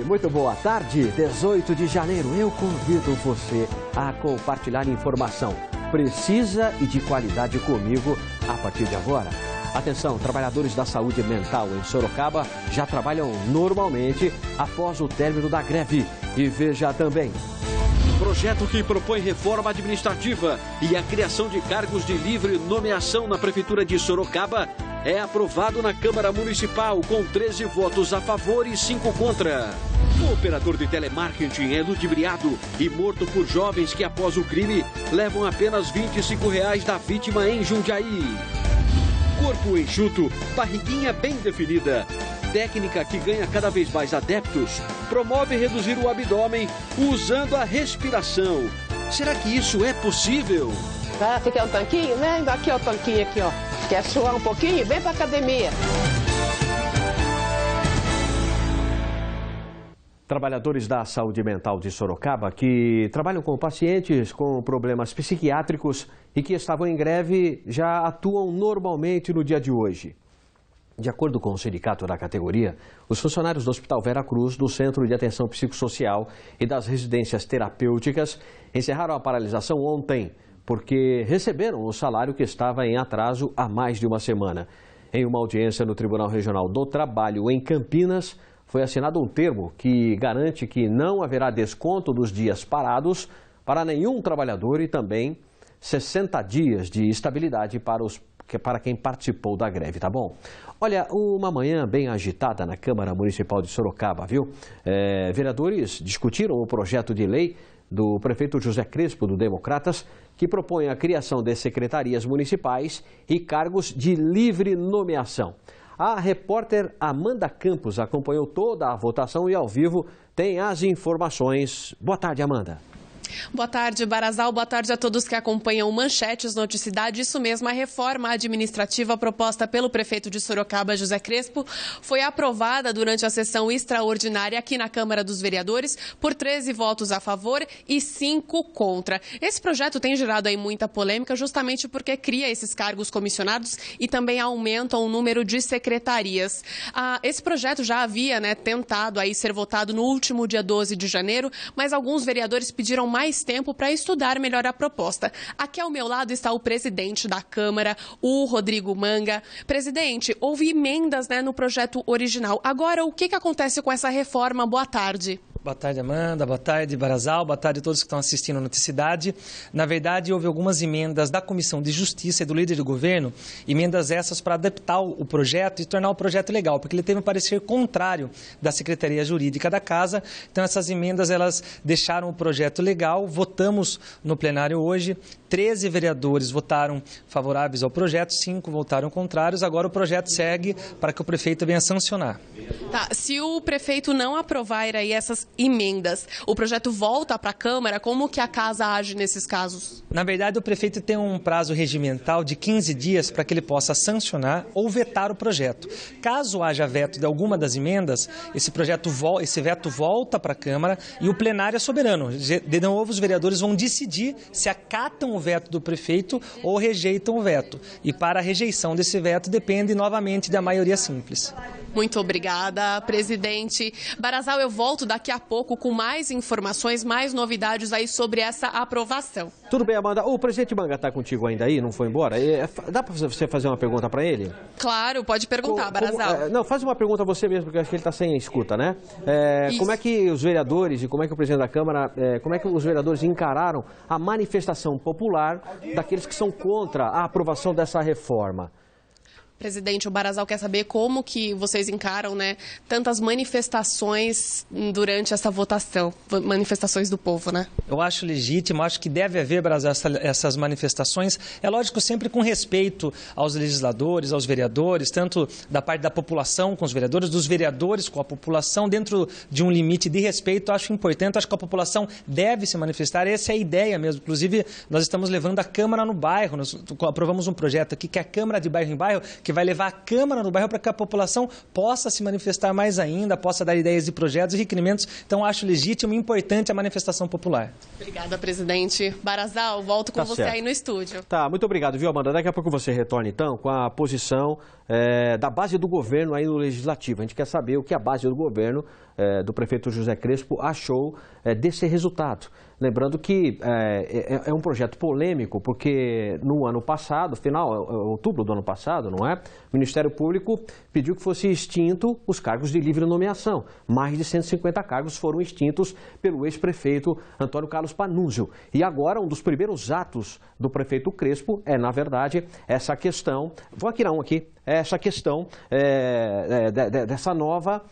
muito boa tarde. 18 de janeiro, eu convido você a compartilhar informação precisa e de qualidade comigo a partir de agora. Atenção, trabalhadores da saúde mental em Sorocaba já trabalham normalmente após o término da greve. E veja também. Projeto que propõe reforma administrativa e a criação de cargos de livre nomeação na Prefeitura de Sorocaba é aprovado na Câmara Municipal com 13 votos a favor e 5 contra. O operador de telemarketing é ludibriado e morto por jovens que, após o crime, levam apenas R$ 25 da vítima em Jundiaí. Corpo enxuto, barriguinha bem definida. Técnica que ganha cada vez mais adeptos, promove reduzir o abdômen usando a respiração. Será que isso é possível? Ah, você quer um tanquinho? Vem, aqui ó, o tanquinho aqui, ó. Quer suar um pouquinho? Vem pra academia. Trabalhadores da saúde mental de Sorocaba que trabalham com pacientes com problemas psiquiátricos e que estavam em greve já atuam normalmente no dia de hoje. De acordo com o sindicato da categoria, os funcionários do Hospital Vera Cruz, do Centro de Atenção Psicossocial e das residências terapêuticas encerraram a paralisação ontem, porque receberam o salário que estava em atraso há mais de uma semana. Em uma audiência no Tribunal Regional do Trabalho em Campinas, foi assinado um termo que garante que não haverá desconto dos dias parados para nenhum trabalhador e também 60 dias de estabilidade para quem participou da greve, tá bom? Olha, uma manhã bem agitada na Câmara Municipal de Sorocaba, viu? Vereadores discutiram o projeto de lei do prefeito José Crespo, do Democratas, que propõe a criação de secretarias municipais e cargos de livre nomeação. A repórter Amanda Campos acompanhou toda a votação e ao vivo tem as informações. Boa tarde, Amanda. Boa tarde, Barazal. Boa tarde a todos que acompanham Manchetes Noticidade. Isso mesmo, a reforma administrativa proposta pelo prefeito de Sorocaba, José Crespo, foi aprovada durante a sessão extraordinária aqui na Câmara dos Vereadores por 13 votos a favor e 5 contra. Esse projeto tem gerado aí muita polêmica justamente porque cria esses cargos comissionados e também aumenta o número de secretarias. Esse projeto já havia tentado aí ser votado no último dia 12 de janeiro, mas alguns vereadores pediram mais tempo para estudar melhor a proposta. Aqui ao meu lado está o presidente da Câmara, o Rodrigo Manga. Presidente, houve emendas no projeto original. Agora, o que acontece com essa reforma? Boa tarde. Boa tarde, Amanda. Boa tarde, Barazal. Boa tarde a todos que estão assistindo a Noticidade. Na verdade, houve algumas emendas da Comissão de Justiça e do líder do governo, emendas essas para adaptar o projeto e tornar o projeto legal, porque ele teve um parecer contrário da Secretaria Jurídica da Casa. Então, essas emendas, elas deixaram o projeto legal. Votamos no plenário hoje. 13 vereadores votaram favoráveis ao projeto, 5 votaram contrários. Agora o projeto segue para que o prefeito venha sancionar. Tá, se o prefeito não aprovar aí essas emendas, o projeto volta para a Câmara, como que a Casa age nesses casos? Na verdade, o prefeito tem um prazo regimental de 15 dias para que ele possa sancionar ou vetar o projeto. Caso haja veto de alguma das emendas, esse veto volta para a Câmara e o plenário é soberano. De novo, os vereadores vão decidir se acatam o veto do prefeito ou rejeitam o veto. E para a rejeição desse veto depende novamente da maioria simples. Muito obrigada, presidente. Barazal, eu volto daqui a pouco com mais informações, mais novidades aí sobre essa aprovação. Tudo bem, Amanda. O presidente Manga está contigo ainda aí? Não foi embora? Dá para você fazer uma pergunta para ele? Claro, pode perguntar, Barazal. Não, faz uma pergunta a você mesmo, porque eu acho que ele está sem escuta, né? Como é que os vereadores e como é que o presidente da Câmara, como é que os vereadores encararam a manifestação popular daqueles que são contra a aprovação dessa reforma? Presidente, o Barazal quer saber como que vocês encaram, tantas manifestações durante essa votação, manifestações do povo, Eu acho legítimo, acho que deve haver, Barazal, essas manifestações. É lógico, sempre com respeito aos legisladores, aos vereadores, tanto da parte da população com os vereadores, dos vereadores com a população, dentro de um limite de respeito. Acho importante, acho que a população deve se manifestar. Essa é a ideia mesmo. Inclusive, nós estamos levando a Câmara no bairro, nós aprovamos um projeto aqui que é a Câmara de Bairro em Bairro, que vai levar a Câmara no bairro para que a população possa se manifestar mais ainda, possa dar ideias de projetos e requerimentos. Então, acho legítimo e importante a manifestação popular. Obrigada, presidente. Barazal, volto com você aí no estúdio. Tá, muito obrigado, viu, Amanda? Daqui a pouco você retorna, então, com a posição da base do governo aí no Legislativo. A gente quer saber o que a base do governo do prefeito José Crespo achou desse resultado. Lembrando que é um projeto polêmico, porque no ano passado, outubro do ano passado, não é? O Ministério Público pediu que fosse extinto os cargos de livre nomeação. Mais de 150 cargos foram extintos pelo ex-prefeito Antônio Carlos Panunzio. E agora, um dos primeiros atos do prefeito Crespo é, na verdade, essa questão... Vou aqui essa questão dessa nova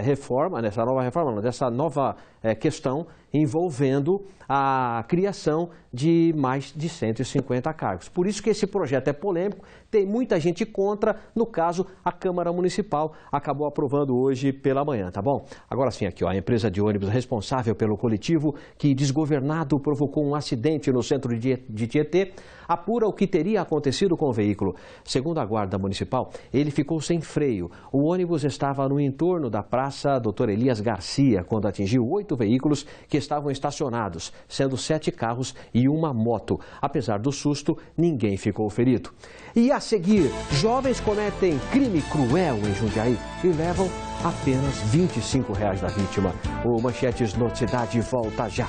reforma, dessa nova questão envolvendo a criação de mais de 150 cargos. Por isso que esse projeto é polêmico, tem muita gente contra, no caso, a Câmara Municipal acabou aprovando hoje pela manhã, tá bom? Agora sim, aqui, ó, a empresa de ônibus responsável pelo coletivo que, desgovernado, provocou um acidente no centro de Tietê, apura o que teria acontecido com o veículo. Segundo a Guarda Municipal, ele ficou sem freio. O ônibus estava no entorno da Praça Dr. Elias Garcia, quando atingiu 8 veículos que estavam estacionados, sendo 7 carros e uma moto. Apesar do susto, ninguém ficou ferido. E a seguir, jovens cometem crime cruel em Jundiaí e levam apenas R$25 da vítima. O Manchetes Noticidade volta já.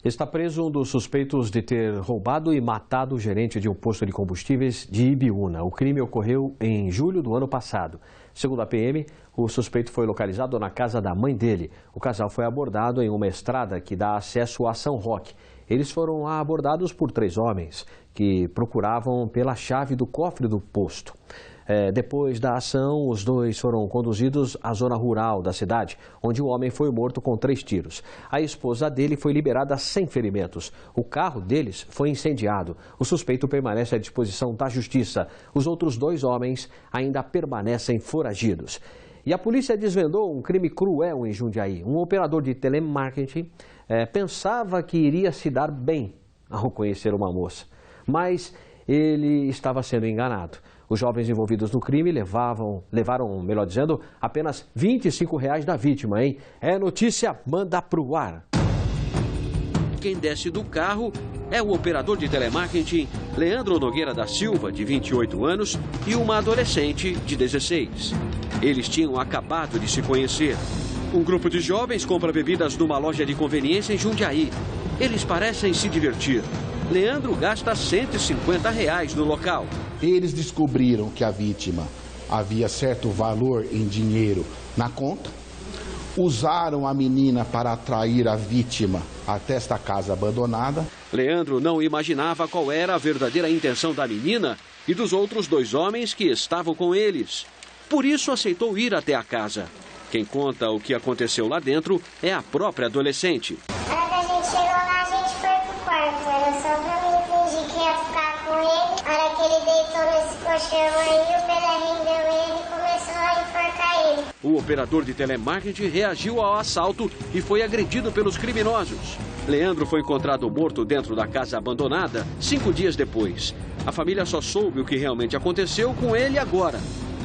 Está preso um dos suspeitos de ter roubado e matado o gerente de um posto de combustíveis de Ibiúna. O crime ocorreu em julho do ano passado. Segundo a PM, o suspeito foi localizado na casa da mãe dele. O casal foi abordado em uma estrada que dá acesso a São Roque. Eles foram abordados por 3 homens que procuravam pela chave do cofre do posto. Depois da ação, os 2 foram conduzidos à zona rural da cidade, onde o homem foi morto com 3 tiros. A esposa dele foi liberada sem ferimentos. O carro deles foi incendiado. O suspeito permanece à disposição da justiça. Os outros 2 homens ainda permanecem foragidos. E a polícia desvendou um crime cruel em Jundiaí. Um operador de telemarketing pensava que iria se dar bem ao conhecer uma moça, mas ele estava sendo enganado. Os jovens envolvidos no crime levaram, melhor dizendo, apenas R$25 da vítima, hein? É notícia, manda pro ar. Quem desce do carro é o operador de telemarketing Leandro Nogueira da Silva, de 28 anos, e uma adolescente de 16. Eles tinham acabado de se conhecer. Um grupo de jovens compra bebidas numa loja de conveniência em Jundiaí. Eles parecem se divertir. Leandro gasta R$150 no local. Eles descobriram que a vítima havia certo valor em dinheiro na conta, usaram a menina para atrair a vítima até esta casa abandonada. Leandro não imaginava qual era a verdadeira intenção da menina e dos outros 2 homens que estavam com eles. Por isso aceitou ir até a casa. Quem conta o que aconteceu lá dentro é a própria adolescente. A hora que a gente chegou lá, a gente foi pro quarto. Era só pra mim fingir que ia ficar com ele. A hora que ele deitou nesse colchão aí, o Pelé rendeu ele e começou a enforcar ele. O operador de telemarketing reagiu ao assalto e foi agredido pelos criminosos. Leandro foi encontrado morto dentro da casa abandonada 5 dias depois. A família só soube o que realmente aconteceu com ele agora,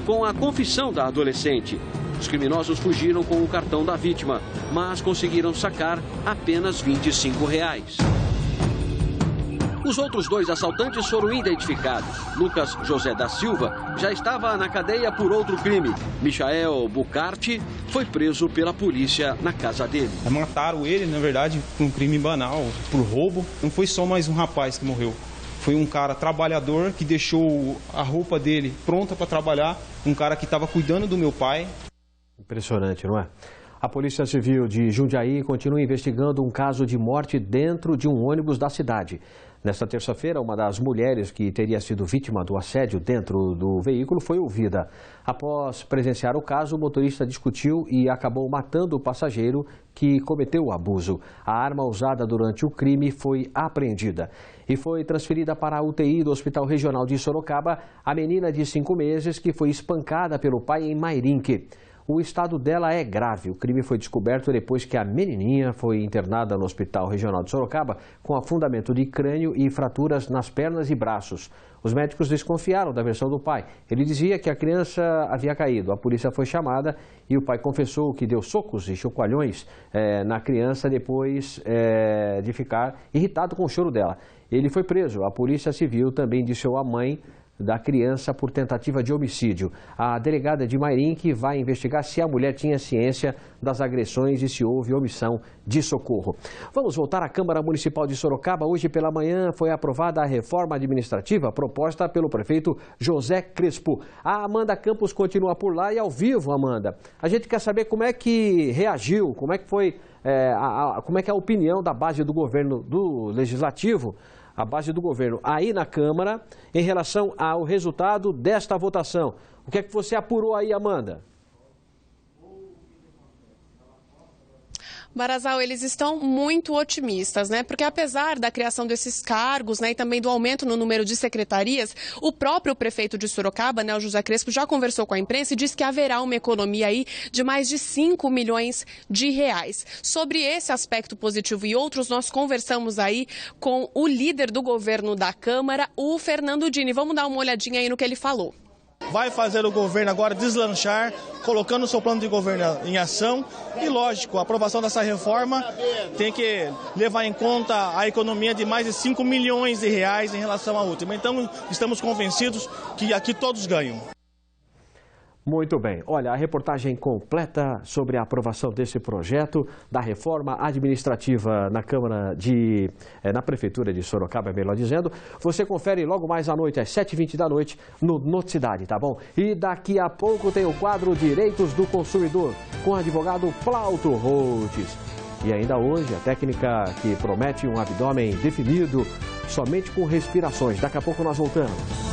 com a confissão da adolescente. Os criminosos fugiram com o cartão da vítima, mas conseguiram sacar apenas R$25. Os outros 2 assaltantes foram identificados. Lucas José da Silva já estava na cadeia por outro crime. Michael Bucarte foi preso pela polícia na casa dele. Mataram ele, na verdade, por um crime banal, por roubo. Não foi só mais um rapaz que morreu. Foi um cara trabalhador que deixou a roupa dele pronta para trabalhar. Um cara que estava cuidando do meu pai. Impressionante, não é? A Polícia Civil de Jundiaí continua investigando um caso de morte dentro de um ônibus da cidade. Nesta terça-feira, uma das mulheres que teria sido vítima do assédio dentro do veículo foi ouvida. Após presenciar o caso, o motorista discutiu e acabou matando o passageiro que cometeu o abuso. A arma usada durante o crime foi apreendida e foi transferida para a UTI do Hospital Regional de Sorocaba a menina de 5 meses que foi espancada pelo pai em Mairinque. o estado dela é grave. O crime foi descoberto depois que a menininha foi internada no Hospital Regional de Sorocaba com afundamento de crânio e fraturas nas pernas e braços. Os médicos desconfiaram da versão do pai. Ele dizia que a criança havia caído. A polícia foi chamada e o pai confessou que deu socos e chacoalhões na criança depois de ficar irritado com o choro dela. Ele foi preso. A Polícia Civil também indiciou a mãe da criança por tentativa de homicídio. A delegada de Mairim que vai investigar se a mulher tinha ciência das agressões e se houve omissão de socorro. Vamos voltar à Câmara Municipal de Sorocaba. Hoje pela manhã foi aprovada a reforma administrativa proposta pelo prefeito José Crespo. A Amanda Campos continua por lá e ao vivo, Amanda. A gente quer saber como é que reagiu, como é que foi, como é que é a opinião da base do governo do Legislativo, a base do governo aí na Câmara, em relação ao resultado desta votação. O que é que você apurou aí, Amanda? Barazal, eles estão muito otimistas, né? Porque apesar da criação desses cargos, né, e também do aumento no número de secretarias, o próprio prefeito de Sorocaba, né, o José Crespo, já conversou com a imprensa e disse que haverá uma economia aí de mais de 5 milhões de reais. Sobre esse aspecto positivo e outros, nós conversamos aí com o líder do governo da Câmara, o Fernando Dini. Vamos dar uma olhadinha aí no que ele falou. Vai fazer o governo agora deslanchar, colocando o seu plano de governo em ação e, lógico, a aprovação dessa reforma tem que levar em conta a economia de mais de 5 milhões de reais em relação à última. Então, estamos convencidos que aqui todos ganham. Muito bem. Olha, a reportagem completa sobre a aprovação desse projeto da reforma administrativa na Câmara na Prefeitura de Sorocaba, melhor dizendo, você confere logo mais à noite, às 7h20 da noite, no Noticidade, tá bom? E daqui a pouco tem o quadro Direitos do Consumidor, com o advogado Plauto Rhodes. E ainda hoje, a técnica que promete um abdômen definido somente com respirações. Daqui a pouco nós voltamos.